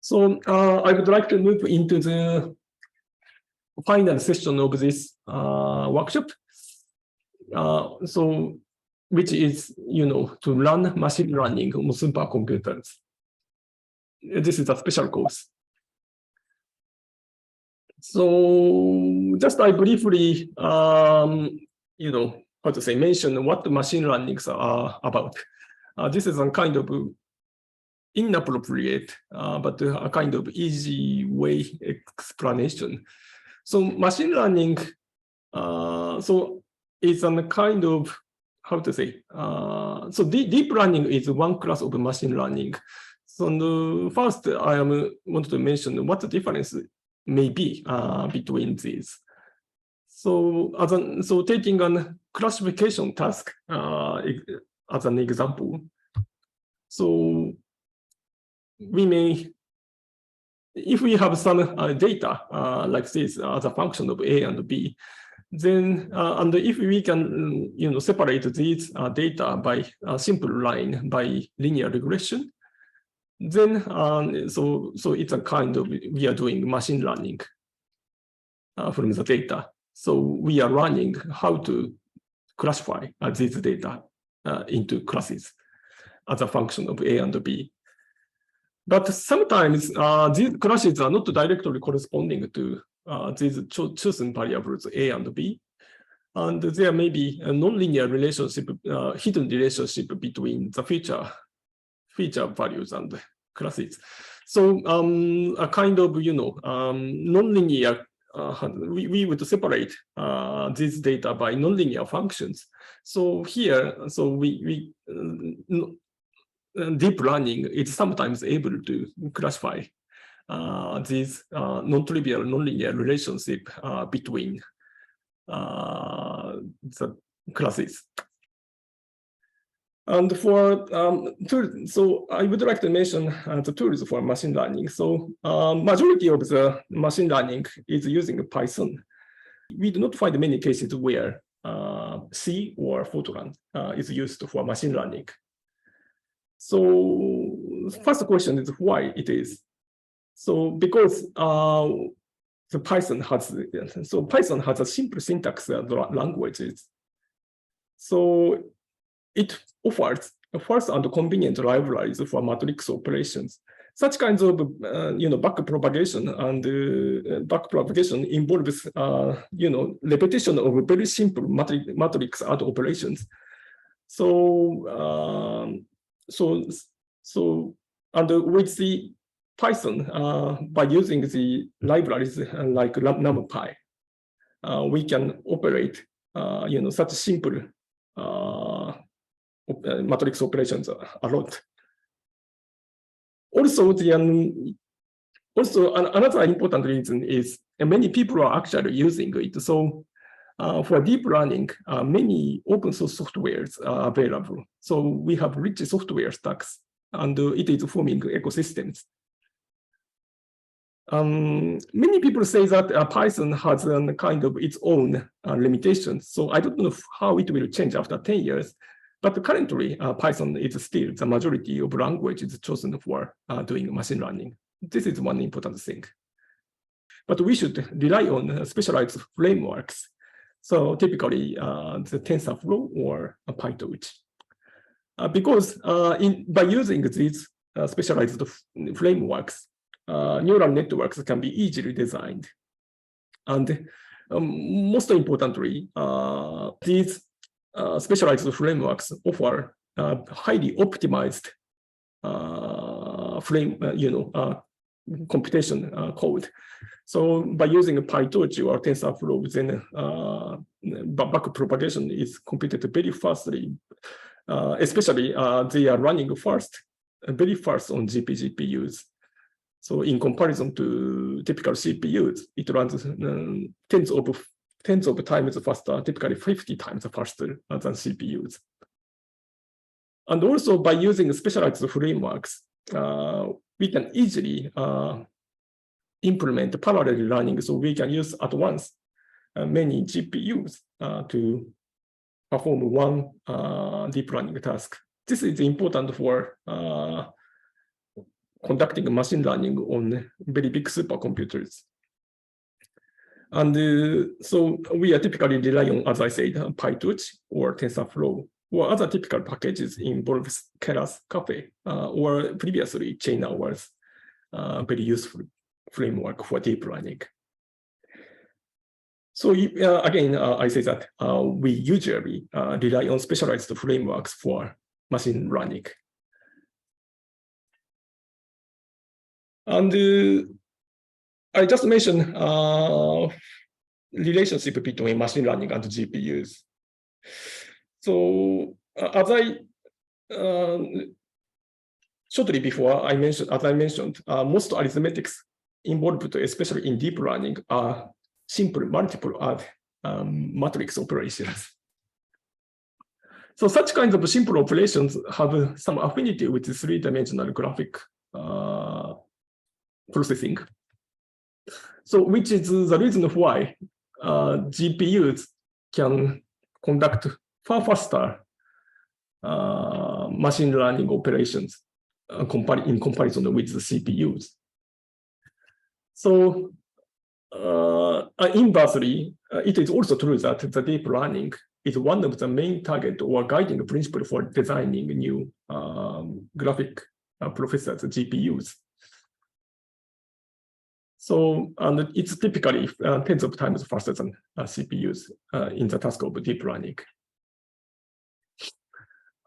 So I would like to move into the final session of this workshop. Which is, to run machine learning on supercomputers. This is a special course. So just I briefly, mention what machine learnings are about. This is a kind of inappropriate, but a kind of easy way explanation. So machine learning, it's a kind of, how to say, so deep learning is one class of machine learning. So first, I want to mention what the difference may be between these. So taking a classification task as an example, so we may, if we have some data like this as a function of A and B, then and if we can separate these data by a simple line by linear regression, then so it's a kind of, we are doing machine learning from the data. So we are learning how to classify these data into classes as a function of A and B. But sometimes these classes are not directly corresponding to these chosen variables A and B, and there may be a nonlinear relationship, hidden relationship between the feature values and classes. So a kind of nonlinear. We would separate these data by nonlinear functions. So here, deep learning is sometimes able to classify these non-trivial nonlinear relationship between the classes. And for tools, so I would like to mention the tools for machine learning. So majority of the machine learning is using Python. We do not find many cases where C or Fortran is used for machine learning. So first question is why it is. So because the Python has a simple syntax languages. So it offers fast and convenient libraries for matrix operations. Such kinds of backpropagation and backpropagation involves repetition of very simple matrix add operations. And with the Python, by using the libraries like NumPy, we can operate such simple matrix operations a lot. Also, another important reason is many people are actually using it. So for deep learning, many open source softwares are available. So we have rich software stacks, and it is forming ecosystems. Many people say that Python has a kind of its own limitations. So I don't know how it will change after 10 years. But currently, Python is still the majority of languages chosen for doing machine learning. This is one important thing. But we should rely on specialized frameworks. So typically, the TensorFlow or PyTorch. Because by using these specialized frameworks, neural networks can be easily designed. And most importantly, these specialized frameworks offer highly optimized computation code. So by using PyTorch or TensorFlow, then backpropagation is computed very fastly. Especially they are running very fast on GPUs. So in comparison to typical CPUs, it runs tens of times faster, typically 50 times faster than CPUs. And also by using specialized frameworks, we can easily implement parallel learning. So we can use at once many GPUs to perform one deep learning task. This is important for conducting machine learning on very big supercomputers. And so we are typically relying on, as I said, PyTorch or TensorFlow, or other typical packages involves Keras, Caffe, or previously Chainer was very useful framework for deep learning. So again, I say that we usually rely on specialized frameworks for machine learning. And I just mentioned relationship between machine learning and GPUs. So as I shortly before as I mentioned, most arithmetics involved, especially in deep learning, are simple multiple add matrix operations. So such kinds of simple operations have some affinity with three-dimensional graphic processing. So which is the reason why GPUs can conduct far faster machine learning operations in comparison with the CPUs. So inversely, it is also true that the deep learning is one of the main target or guiding principle for designing new graphic processors, GPUs. So, and it's typically tens of times faster than CPUs in the task of deep learning.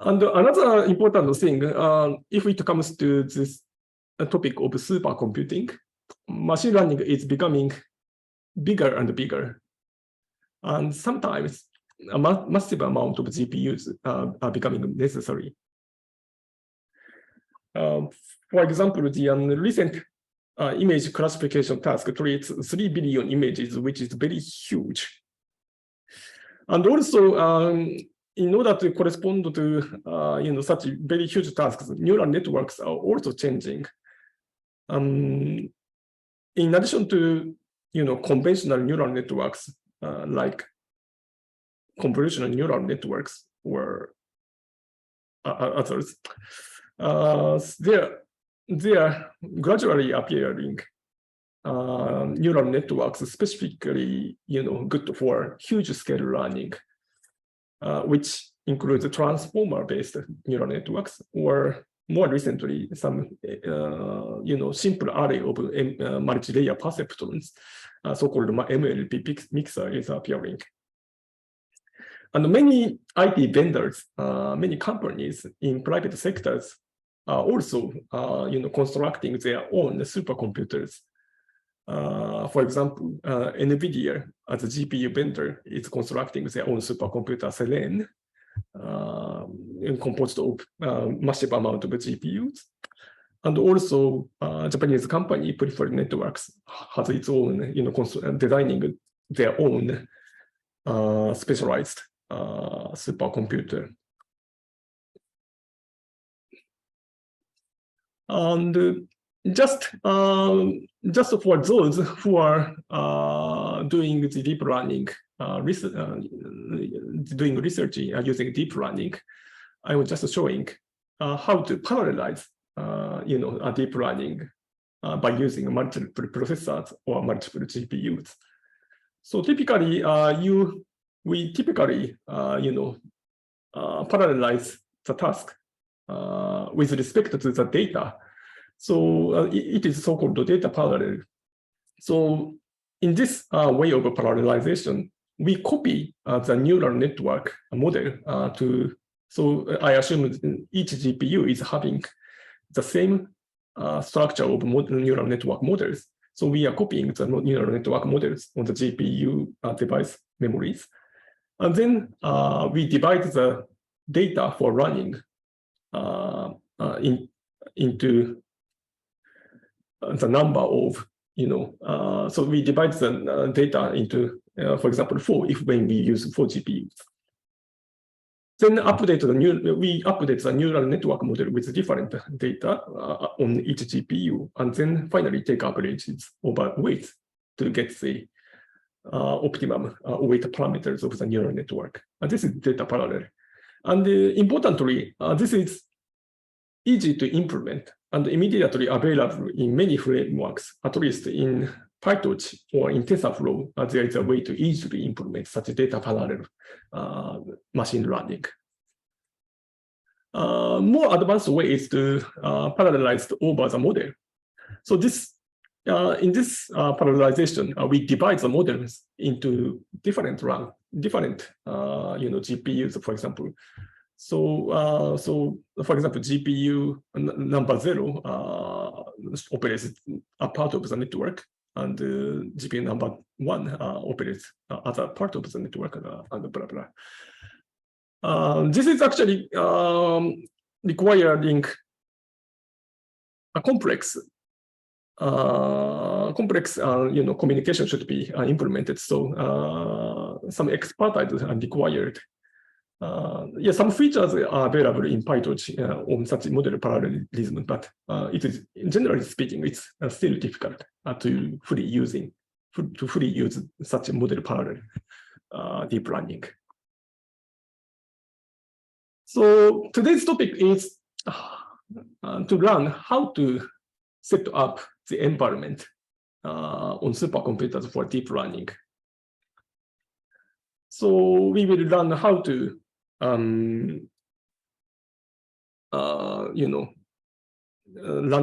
And another important thing, if it comes to this topic of supercomputing, machine learning is becoming bigger and bigger. And sometimes a massive amount of GPUs are becoming necessary. For example, the recent image classification task treats 3 billion images, which is very huge. And also, in order to correspond to such very huge tasks, neural networks are also changing. In addition to conventional neural networks like convolutional neural networks or others, they are gradually appearing neural networks specifically good for huge scale learning, which includes transformer-based neural networks, or more recently some simple array of multi-layer perceptrons, so-called MLP mixer is appearing. And many IT vendors, many companies in private sectors are also constructing their own supercomputers. For example, NVIDIA, as a GPU vendor, is constructing their own supercomputer, Selene, composed of massive amount of GPUs. And also, Japanese company, Preferred Networks, has its own, designing their own specialized supercomputer. And just for those who are doing the deep learning, doing research using deep learning, I was just showing how to parallelize, a deep learning by using multiple processors or multiple GPUs. So typically, we typically, parallelize the task with respect to the data. So it is so-called data parallel. So in this way of parallelization, we copy the neural network model so I assume each GPU is having the same structure of neural network models. So we are copying the neural network models on the GPU device memories. And then we divide the data for running into the number of, so we divide the data into, for example, 4 when we use 4 GPUs. Then we update the neural network model with different data on each GPU, and then finally take averages over weights to get the optimum weight parameters of the neural network. And this is data parallel. And importantly, this is easy to implement and immediately available in many frameworks, at least in PyTorch or in TensorFlow, there is a way to easily implement such data parallel machine learning. More advanced way is to parallelize over the model. So this in this parallelization, we divide the models into different GPUs, for example. So, for example, GPU number 0 operates a part of the network, and GPU number 1 operates other part of the network, and blah blah. This is actually requiring a complex communication should be implemented. So some expertise are required. Some features are available in PyTorch on such model parallelism, but it is, generally speaking, it's still difficult to fully use such model parallel deep learning. So today's topic is to learn how to set up the environment on supercomputers for deep learning. So we will learn how to run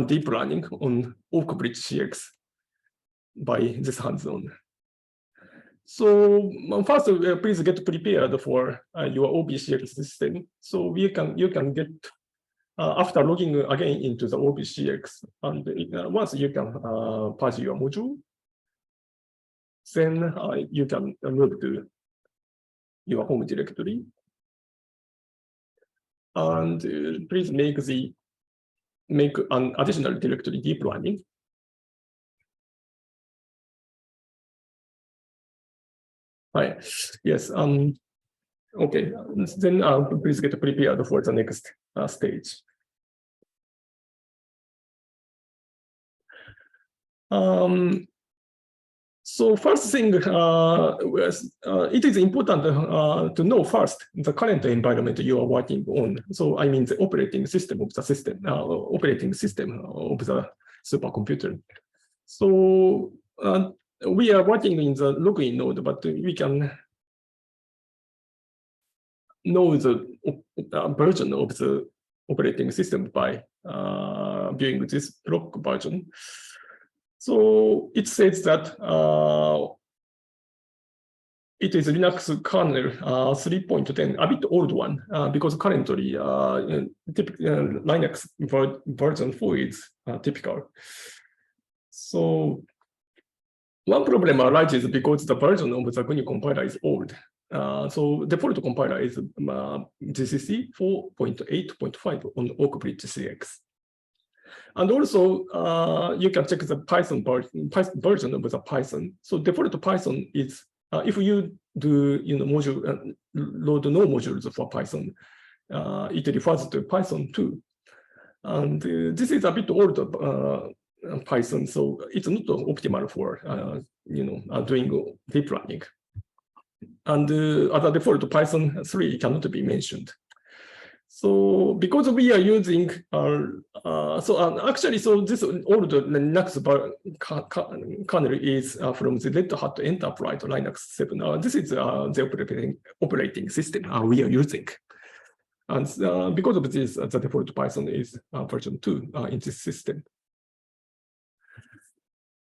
deep learning on Oak-Bridge CX by this hands-on. So first, please get prepared for your OBCX system. So you can get after logging again into the OBCX, and once you can patch your module, then you can move to your home directory. And please make an additional directory deep learning. Right. Yes. Okay. Then please get prepared for the next stage. So first thing, it is important to know first the current environment you are working on. So I mean the operating system of the system, operating system of the supercomputer. So we are working in the login node, but we can know the version of the operating system by viewing this block version. So it says that it is Linux kernel 3.10, a bit old one, because currently Linux version 4 is typical. So one problem arises because the version of the GNU compiler is old. So default compiler is GCC 4.8.5 on Oak-Bridge CX. And also, you can check the Python version of the Python. So default Python is if you do load no modules for Python, it refers to Python 2. And this is a bit older Python, so it's not optimal for doing deep learning. And as a default, Python 3 cannot be mentioned. So because we are using, so this old Linux kernel is from the Red Hat Enterprise Linux 7. This is the operating system we are using. And because of this, the default Python is version 2 in this system.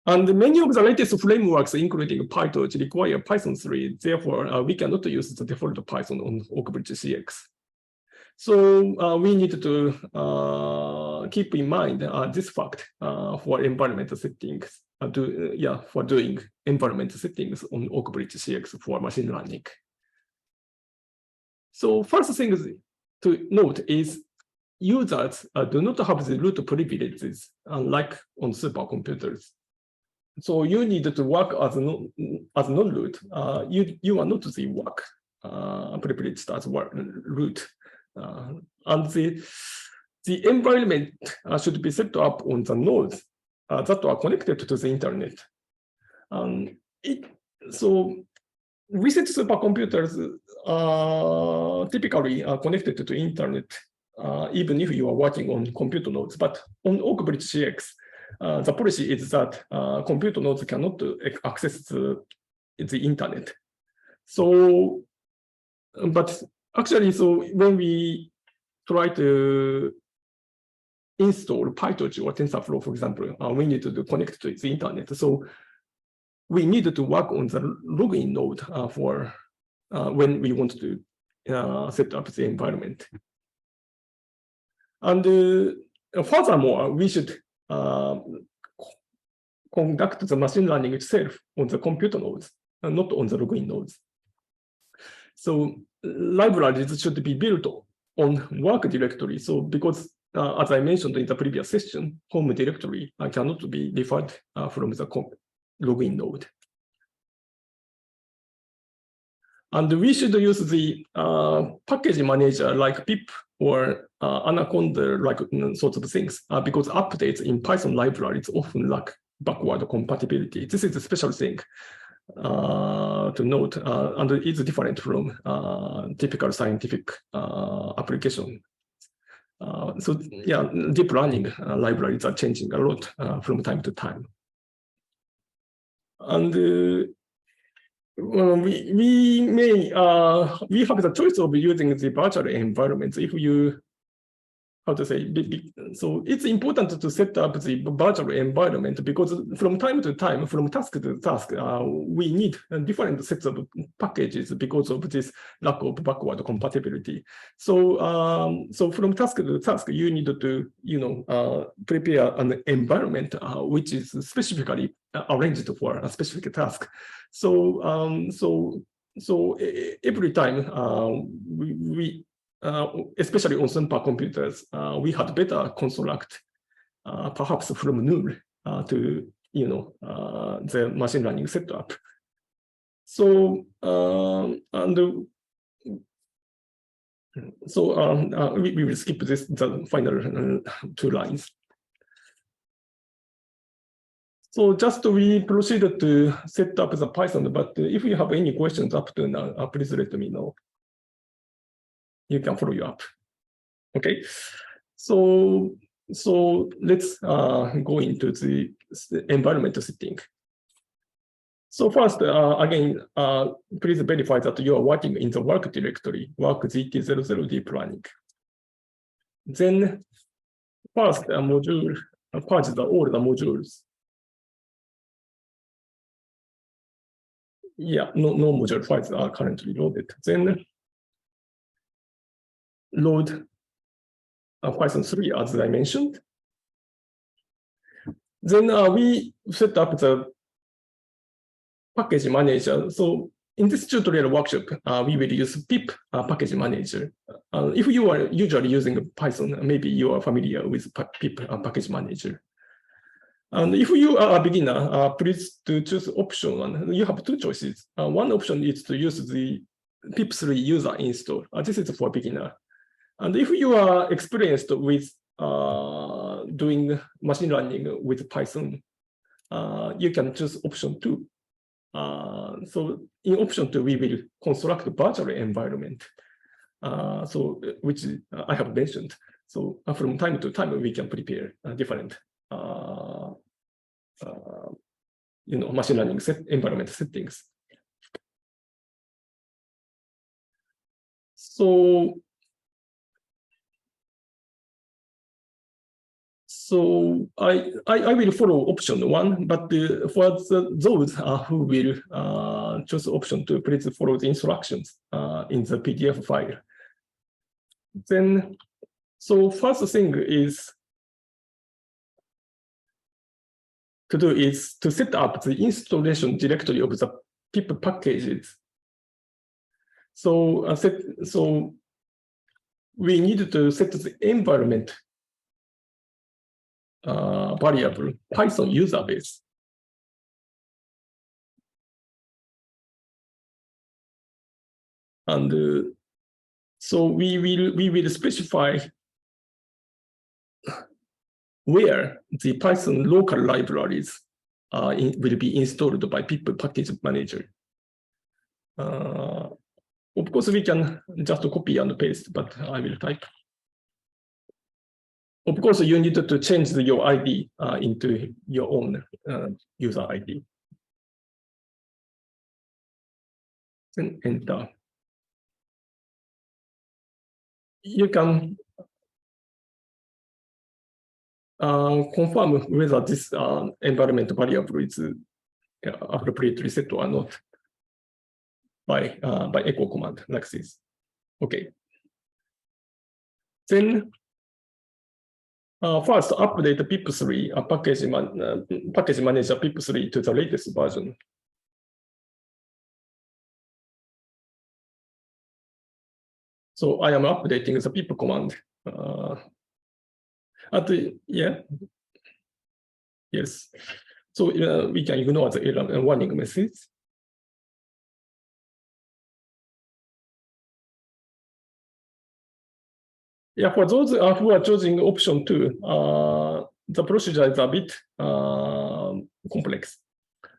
And many of the latest frameworks, including PyTorch, require Python 3. Therefore, we cannot use the default Python on Oak-Bridge CX. So we need to keep in mind this fact for environment settings, for doing environment settings on Oak-Bridge CX for machine learning. So first thing to note is users do not have the root privileges, unlike on supercomputers. So you need to work as non-root. You are not the work privileged as root. And the environment should be set up on the nodes that are connected to the internet. So recent supercomputers are typically connected to the internet even if you are working on compute nodes. But on Oak Bridge CX, the policy is that compute nodes cannot access the internet. So, but actually, so when we try to install PyTorch or TensorFlow, for example, we need to connect to the internet. So we need to work on the login node for when we want to set up the environment. And furthermore, we should conduct the machine learning itself on the compute nodes, and not on the login nodes. So libraries should be built on work directory. So because as I mentioned in the previous session, home directory cannot be referred from the login node. And we should use the package manager like pip or Anaconda, like sorts of things, because updates in Python libraries often lack backward compatibility. This is a special thing to note, and it's different from typical scientific application. So yeah, deep learning libraries are changing a lot from time to time. And we have the choice of using the virtual environments. If you, how to say, so it's important to set up the virtual environment because from time to time, from task to task, we need different sets of packages because of this lack of backward compatibility. So, so from task to task, you need to, prepare an environment which is specifically arranged for a specific task. So, so every time we especially on supercomputers, we had better construct, perhaps from null to the machine learning setup. So and so we will skip the final 2 lines. So just we proceeded to set up the Python, but if you have any questions up to now, please let me know. You can follow you up. Okay, so let's go into the environment setting. So first, again, please verify that you are working in the work directory, work ZT00 deep learning. Then first, a module purge all the modules. Yeah, no module files are currently loaded. Then load Python 3 as I mentioned. Then we set up the package manager. So in this tutorial workshop, we will use pip package manager. If you are usually using Python, maybe you are familiar with pip package manager. And if you are a beginner, please to choose option 1. You have 2 choices. One option is to use the pip3 user install. This is for beginner. And if you are experienced with doing machine learning with Python, you can choose option 2. So in option 2, we will construct a virtual environment, so which I have mentioned. So from time to time, we can prepare different machine learning environment settings. So I will follow option 1, but for those who will choose option 2, please follow the instructions in the PDF file. Then, so first thing is to set up the installation directory of the pip packages. So so we need to set the environment variable Python user base. And so we will specify where the Python local libraries will be installed by pip package manager. Of course, we can just copy and paste, but I will type. Of course, you need to change your ID into your own user ID. Then enter. You can confirm whether this environment variable is appropriately set or not by echo command like this. Okay. Then first update pip3 package manager pip3 to the latest version. So I am updating the pip command. Yes. So we can ignore the error warning message. Yeah, for those who are choosing option 2, the procedure is a bit complex.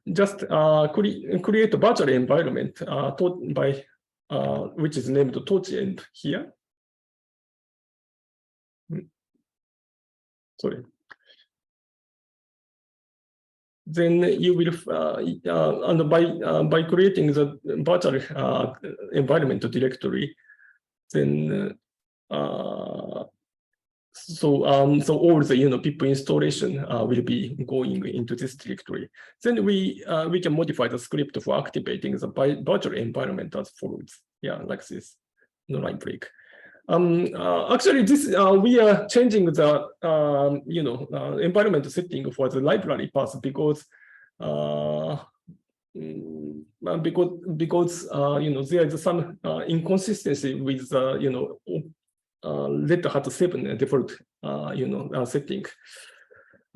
Just create a virtual environment which is named torch here. Sorry. Then you will, and by creating the virtual environment directory, then so all the pip installation will be going into this directory. Then we can modify the script for activating the virtual environment as follows. Yeah, like this. No line break. Actually, this we are changing the environment setting for the library path because there is some inconsistency with Red Hat 7 default setting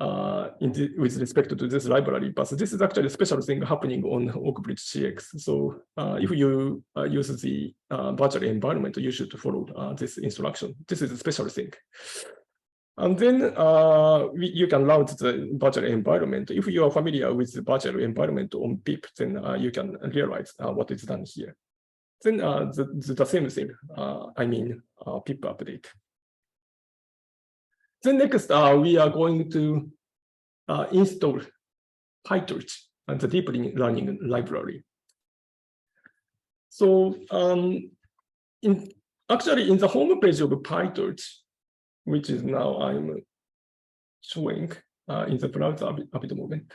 with respect to this library path. This is actually a special thing happening on Oakbridge CX. So if you use the virtual environment, you should follow this instruction. This is a special thing. And then you can launch the virtual environment. If you are familiar with the virtual environment on pip, then you can realize what is done here. Then the same thing, pip update. Then next, we are going to install PyTorch and the deep learning library. So actually, in the home page of PyTorch, which is now I'm showing in the browser at the moment.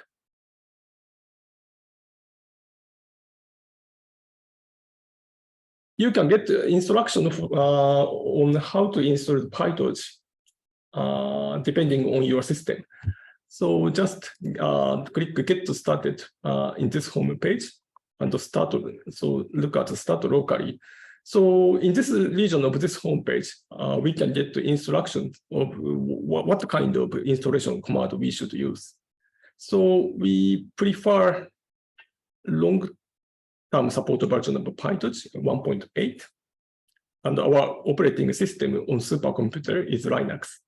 You can get instruction on how to install PyTorch depending on your system. So just click Get Started in this home page and start. So look at Start Locally. So in this region of this home page, we can get the instructions of what kind of installation command we should use. So we prefer long-term support version of PyTorch 1.8, and our operating system on supercomputer is Linux.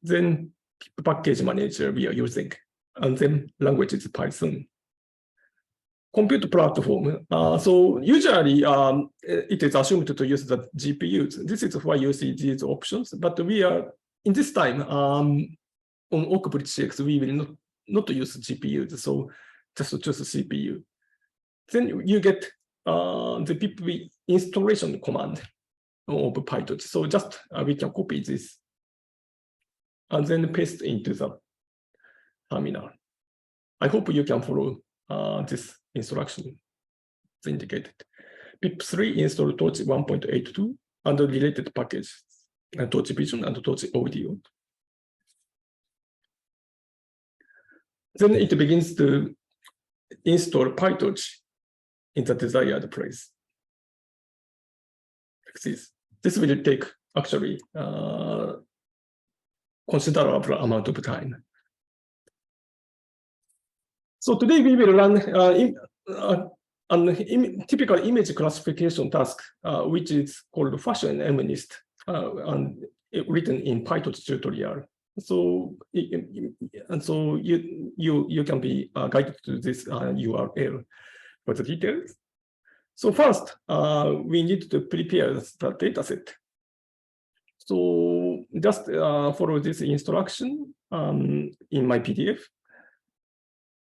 Then package manager we are using, and then language is Python. Compute platform. So usually it is assumed to use the GPUs. This is why you see these options. But we are in this time on Oakbridge CX, we will not use GPUs. So just choose CPU. Then you get the pip installation command of PyTorch. So just we can copy this and then paste into the terminal. I hope you can follow this instruction indicated. pip3 install Torch 1.82 and related packages, Torch Vision and Torch Audio. Then it begins to install PyTorch in the desired place. Like this. This will take actually considerable amount of time. So today we will run a typical image classification task, which is called fashion MNIST, and written in PyTorch tutorial. So you can be guided to this URL for the details. So first, we need to prepare the dataset. So just follow this instruction in my PDF.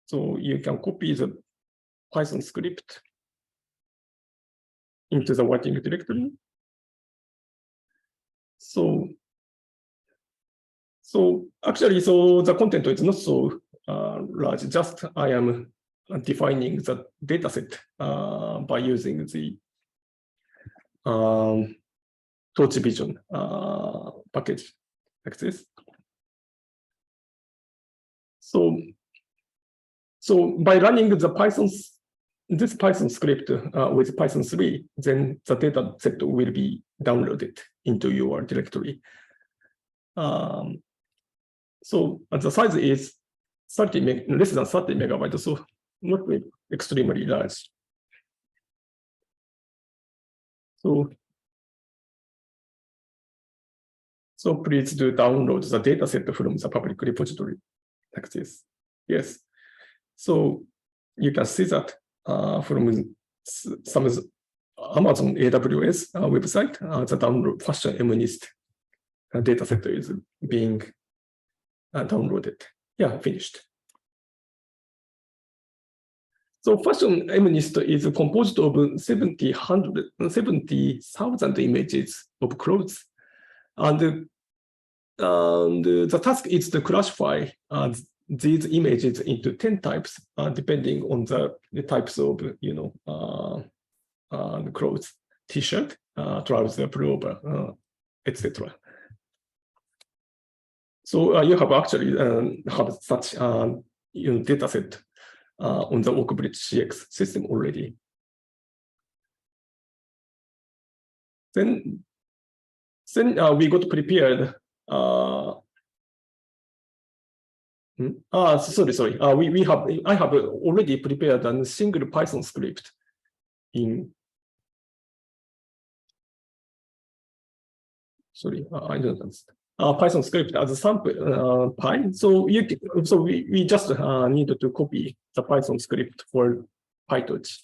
So you can copy the Python script into the working directory. So actually, the content is not so large. Just I am defining the dataset by using the Torch Vision package like this. So by running this Python script with Python 3, then the data set will be downloaded into your directory. So the size is less than 30 megabytes, so not extremely large. So please do download the dataset from the public repository like this. Yes. So you can see that from some Amazon AWS website, the download fashion MNIST dataset is being downloaded. Yeah, finished. So fashion MNIST is composed of 70,000 images of clothes. And the task is to classify these images into 10 types, depending on the types of, the clothes, T-shirt, trouser, pullover, etc. So you have actually have such data set on the Oakbridge CX system already. Then we got prepared. Sorry. I have already prepared a single Python script in. Sorry, I don't understand. Python script as a sample Py. So we just needed to copy the Python script for PyTorch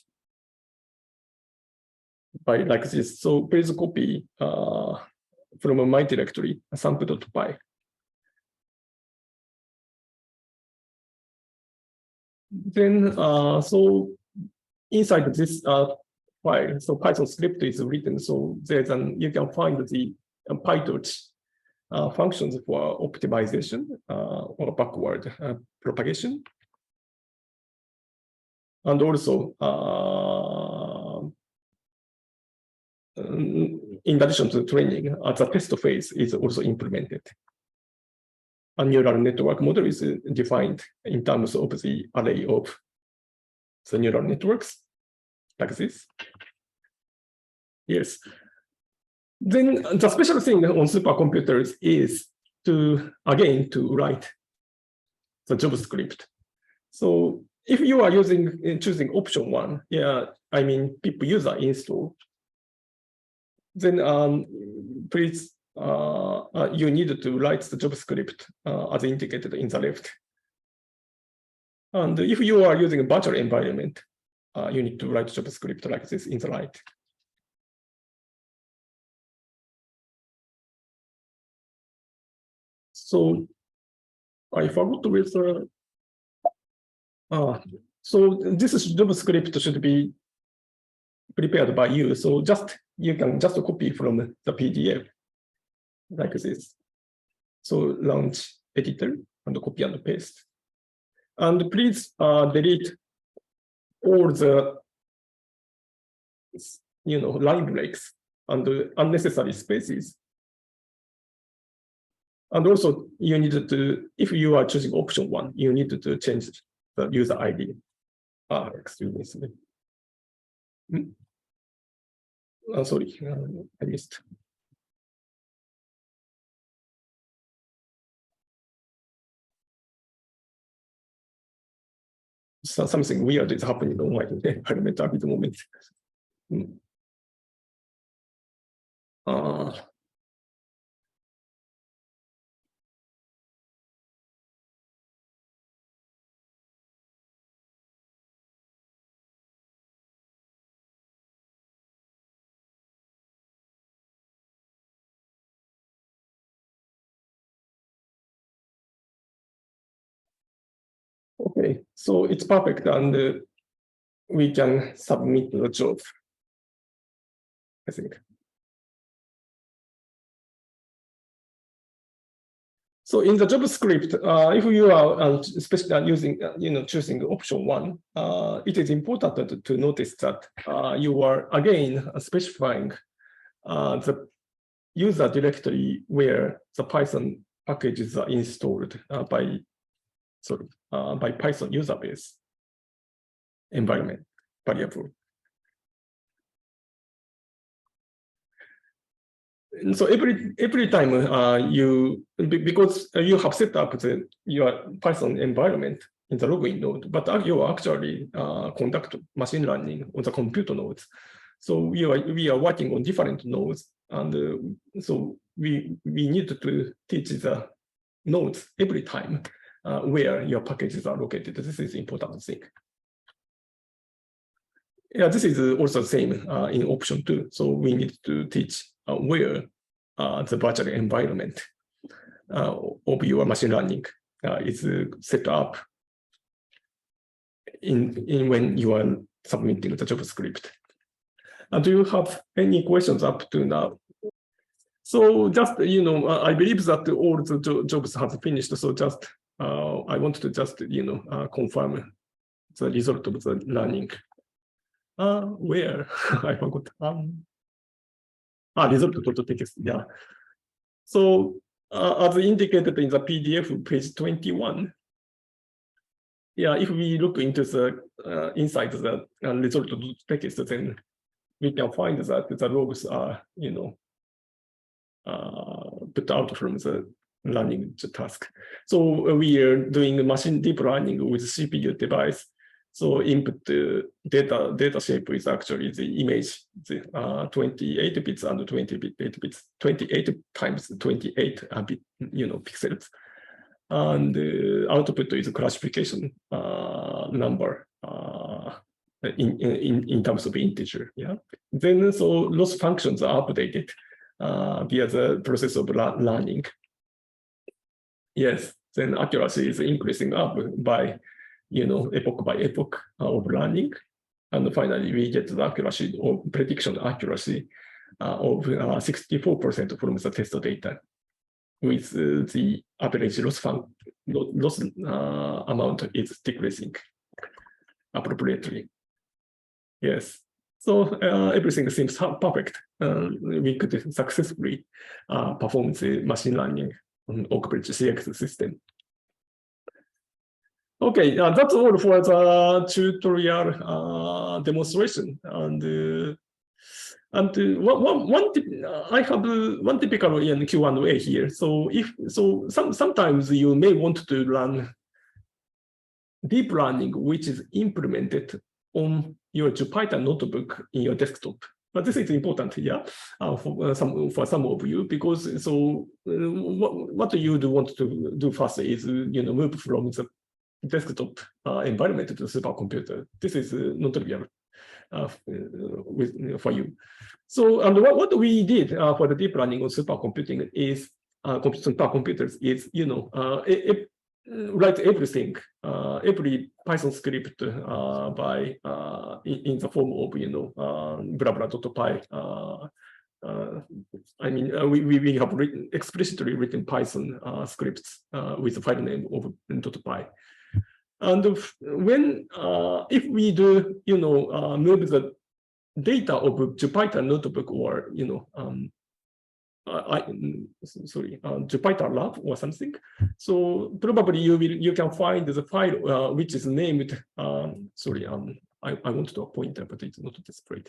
by like this. So please copy from my directory sample.py. Then so inside this file, so Python script is written. So there's you can find the PyTorch functions for optimization or backward propagation, and also in addition to training, the test phase is also implemented. A neural network model is defined in terms of the array of the neural networks, like this. Yes. Then the special thing on supercomputers is to write the JavaScript. So if you are choosing option 1, I mean pip user install, then please you need to write the JavaScript as indicated in the left. And if you are using a virtual environment, you need to write JavaScript like this in the right. So I forgot with so this JavaScript should be prepared by you. So you can just copy from the PDF like this. So launch editor and copy and paste. And please delete all the line breaks and unnecessary spaces. And also you need to, if you are choosing option 1, you need to change the user ID. Excuse me. Sorry, I missed. So something weird is happening on my environment at the moment. Okay, so it's perfect, and we can submit the job, I think. So in the JavaScript, if you are especially using, choosing option 1, it is important to notice that you are again specifying the user directory where the Python packages are installed by Python user base environment variable. And so every time because you have set up your Python environment in the login node, but you actually conduct machine learning on the compute nodes. So we are working on different nodes, and so we need to teach the nodes every time where your packages are located. This is important thing. Yeah, this is also the same in option 2. So we need to teach where the virtual environment of your machine learning is set up in when you are submitting the JavaScript. Do you have any questions up to now? So just, I believe that all the jobs have finished. So just, I want to just, confirm the result of the learning. Where? I forgot. Result.txt, yeah. So as indicated in the PDF, page 21, yeah, if we look into the inside the result.txt, then we can find that the logs are, put out from the learning task. So we are doing deep learning with CPU device. So input data shape is actually the image, the 28 bits and 28 bits, 28 times 28 bit, pixels. And the output is classification number in terms of integer. Yeah. Then so loss functions are updated via the process of learning. Yes. Then accuracy is increasing up by epoch by epoch of learning. And finally, we get the accuracy or prediction accuracy of 64% from the test data, with the average loss amount is decreasing appropriately. Yes. So everything seems perfect. We could successfully perform the machine learning on Oak Bridge CX system. Okay, that's all for the tutorial demonstration. I have one typical Q&A here. So sometimes you may want to run deep learning, which is implemented on your Jupyter notebook in your desktop. But this is important, yeah, for some of you, because what you would want to do first is move from the desktop environment to the supercomputer. This is not trivial for you. So, and what we did for the deep learning on supercomputing is supercomputers is write everything, every Python script by in the form of blah blah.py. I mean, we have explicitly written Python scripts with the file name of .py. And when if we do move the data of Jupyter notebook or Jupyter lab or something, so probably you can find the file which is named I want to a pointer, but it's not displayed.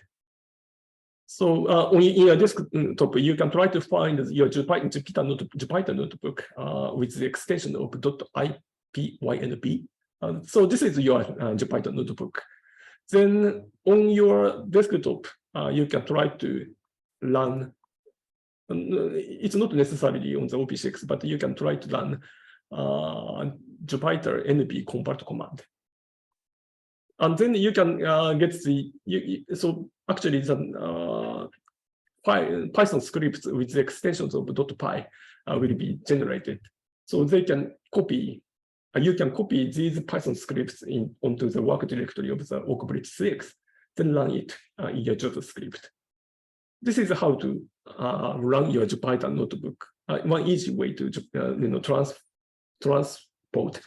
So in your desktop, you can try to find your Jupyter notebook with the extension of .ipynb. So this is your Jupyter notebook. Then on your desktop, you can try to run. It's not necessarily on the OP6, but you can try to run Jupyter NB convert command. And then you can get so actually the Python scripts with the extensions of .py will be generated. So they can copy you can copy these Python scripts onto the work directory of the Oakbridge CX, then run it in your JavaScript. This is how to run your Jupyter notebook. One easy way to transport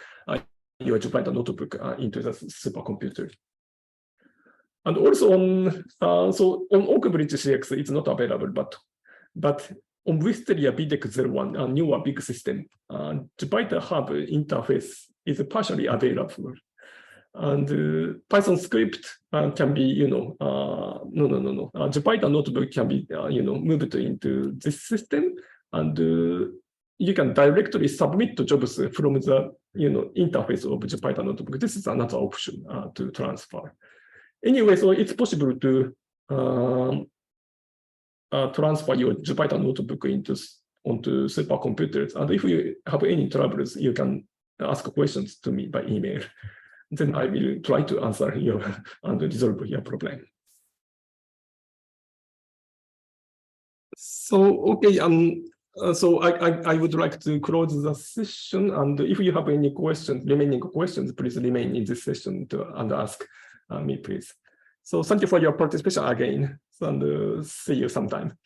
your Jupyter notebook into the supercomputer. And also on Oakbridge CX, it's not available, but on Wisteria BDEC01, a newer big system, Jupyter Hub interface is partially available. And Python script can be, Jupyter notebook can be, moved into this system, and you can directly submit the jobs from the, interface of Jupyter notebook. This is another option to transfer. Anyway, so it's possible to transfer your Jupyter notebook onto supercomputers. And if you have any troubles, you can ask questions to me by email. Then I will try to answer you and resolve your problem. So, okay, so I would like to close the session. And if you have any questions, remaining questions, please remain in this session and ask me, please. So thank you for your participation again, and see you sometime.